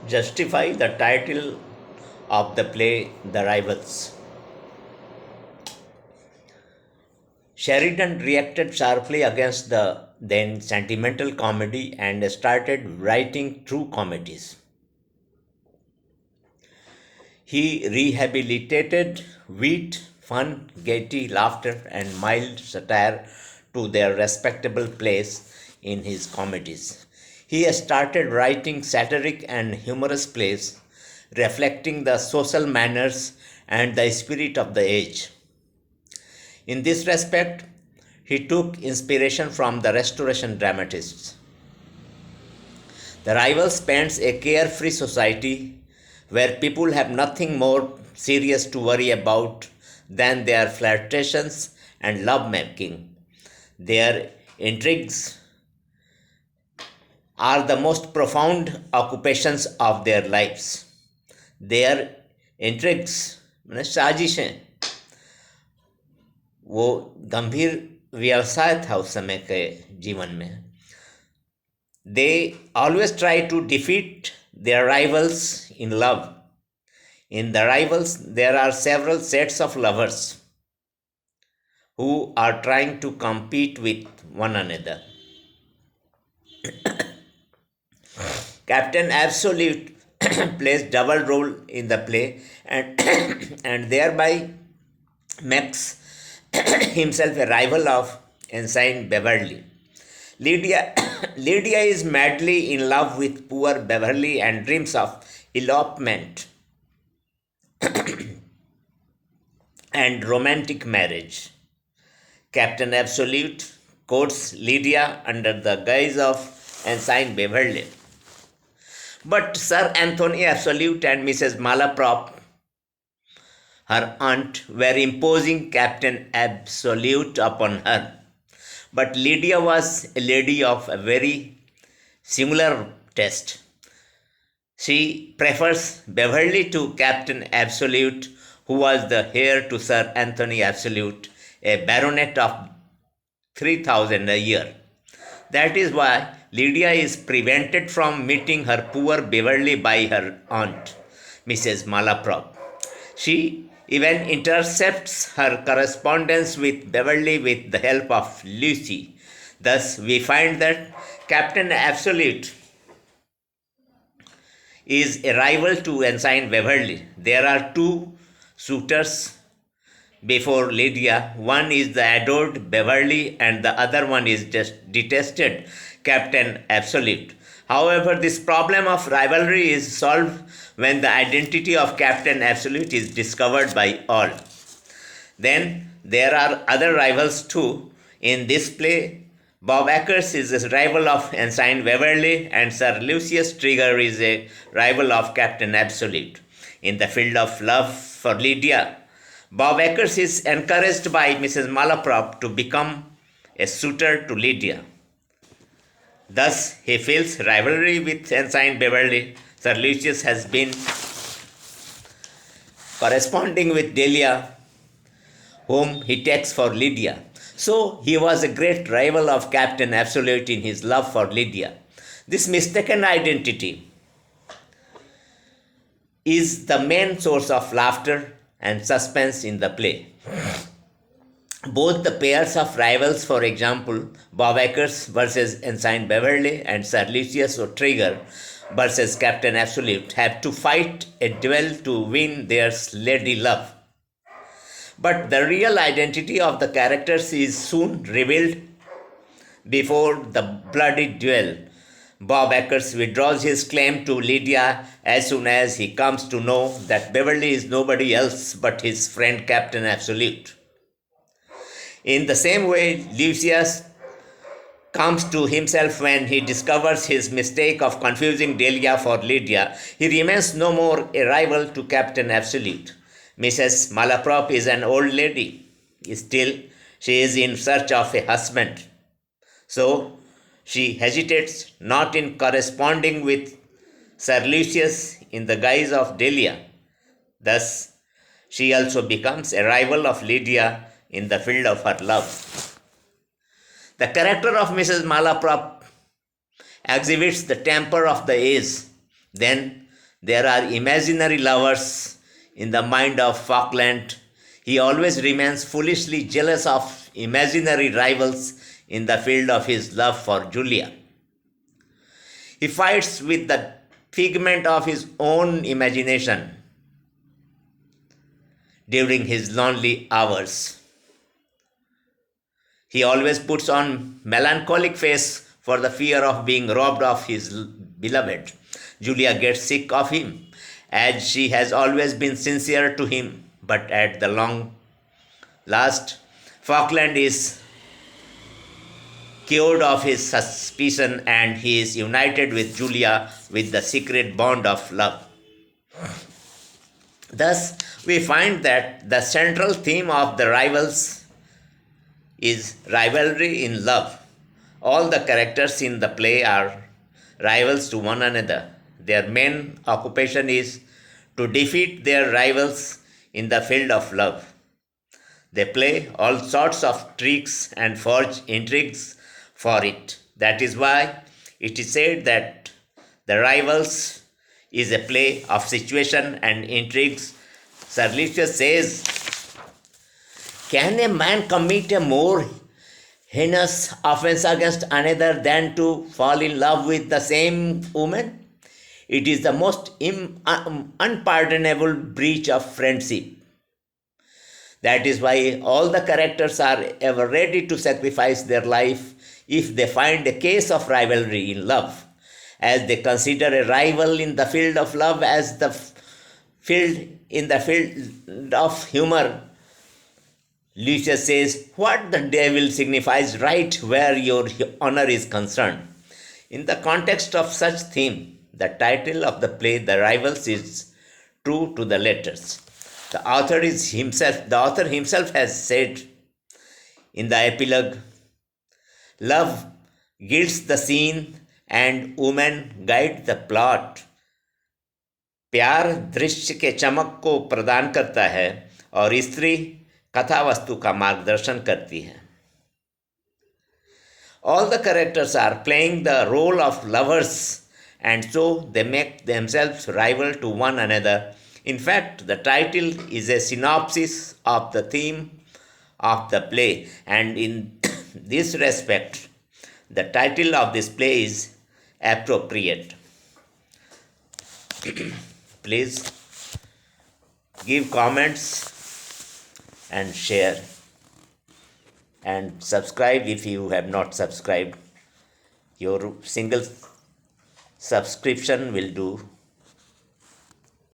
justify the title of the play The Rivals. Sheridan reacted sharply against the then sentimental comedy and started writing true comedies. He rehabilitated wit, fun, gaiety, laughter, and mild satire to their respectable place in his comedies. He started writing satiric and humorous plays reflecting the social manners and the spirit of the age. In this respect, he took inspiration from the Restoration dramatists. The Rivals paints a carefree society where people have nothing more serious to worry about than their flirtations and love making. Their intrigues are the most profound occupations of their lives. Their intrigues मैंने साजिशें वो गंभीर व्यवसाय था उस समय के जीवन में. They always try to defeat their rivals in love. In the Rivals, there are several sets of lovers who are trying to compete with one another. Captain Absolute plays double role in the play and and thereby makes himself a rival of Ensign Beverly. Lydia, Lydia is madly in love with poor Beverly and dreams of elopement and romantic marriage. Captain Absolute courts Lydia under the guise of Ensign Beverly. But Sir Anthony Absolute and Mrs. Malaprop, her aunt, were imposing Captain Absolute upon her. But Lydia was a lady of a very similar taste. She prefers Beverly to Captain Absolute, who was the heir to Sir Anthony Absolute, a baronet of 3,000 a year. That is why Lydia is prevented from meeting her poor Beverly by her aunt, Mrs. Malaprop. She even intercepts her correspondence with Beverly with the help of Lucy. Thus, we find that Captain Absolute is a rival to Ensign Beverly. There are two suitors before Lydia. One is the adored Beverly, and the other one is just detested Captain Absolute. However, this problem of rivalry is solved when the identity of Captain Absolute is discovered by all. Then there are other rivals too. In this play, Bob Acres is a rival of Ensign Beverly, and Sir Lucius Trigger is a rival of Captain Absolute. In the field of love for Lydia, Bob Acres is encouraged by Mrs. Malaprop to become a suitor to Lydia. Thus, he feels rivalry with Ensign Beverly. Sir Lucius has been corresponding with Delia, whom he takes for Lydia. So, he was a great rival of Captain Absolute in his love for Lydia. This mistaken identity is the main source of laughter and suspense in the play. Both the pairs of rivals, for example, Bob Acres versus Ensign Beverly and Sir Lucius O'Trigger versus Captain Absolute, have to fight a duel to win their lady love. But the real identity of the characters is soon revealed before the bloody duel. Bob Acres withdraws his claim to Lydia as soon as he comes to know that Beverly is nobody else but his friend Captain Absolute. In the same way, Lucius comes to himself when he discovers his mistake of confusing Delia for Lydia. He remains no more a rival to Captain Absolute. Mrs. Malaprop is an old lady. Still, she is in search of a husband. So, she hesitates not in corresponding with Sir Lucius in the guise of Delia. Thus, she also becomes a rival of Lydia in the field of her love. The character of Mrs. Malaprop exhibits the temper of the age. Then, There are imaginary lovers in the mind of Falkland. He always remains foolishly jealous of imaginary rivals in the field of his love for Julia. He fights with the figment of his own imagination during his lonely hours. He always puts on melancholic face for the fear of being robbed of his beloved. Julia gets sick of him, as she has always been sincere to him, but at the long last, Falkland is cured of his suspicion and he is united with Julia with the secret bond of love. Thus, we find that the central theme of the rivals is rivalry in love. All the characters in the play are rivals to one another. Their main occupation is to defeat their rivals in the field of love. They play all sorts of tricks and forge intrigues for it. That is why it is said that The Rivals is a play of situation and intrigues. Sir Lucius says, can a man commit a more heinous offense against another than to fall in love with the same woman? It is the most unpardonable breach of friendship. That is why all the characters are ever ready to sacrifice their life if they find a case of rivalry in love, as they consider a rival in the field of love as the field of humor. Lucius says, what the devil signifies right where your honor is concerned? In the context of such theme, the title of the play, The Rivals, is true to the letters. The author himself has said in the epilogue, love gilds the scene and woman guide the plot. प्यार दृश्य के चमक को प्रदान करता है और स्त्री कथा वस्तु का मार्गदर्शन करती है. All the characters are playing the role of lovers and so they make themselves rival to one another. In fact, the title is a synopsis of the theme of the play, and in this respect, the title of this play is appropriate. Please give comments and share and subscribe if you have not subscribed. Your single subscription will do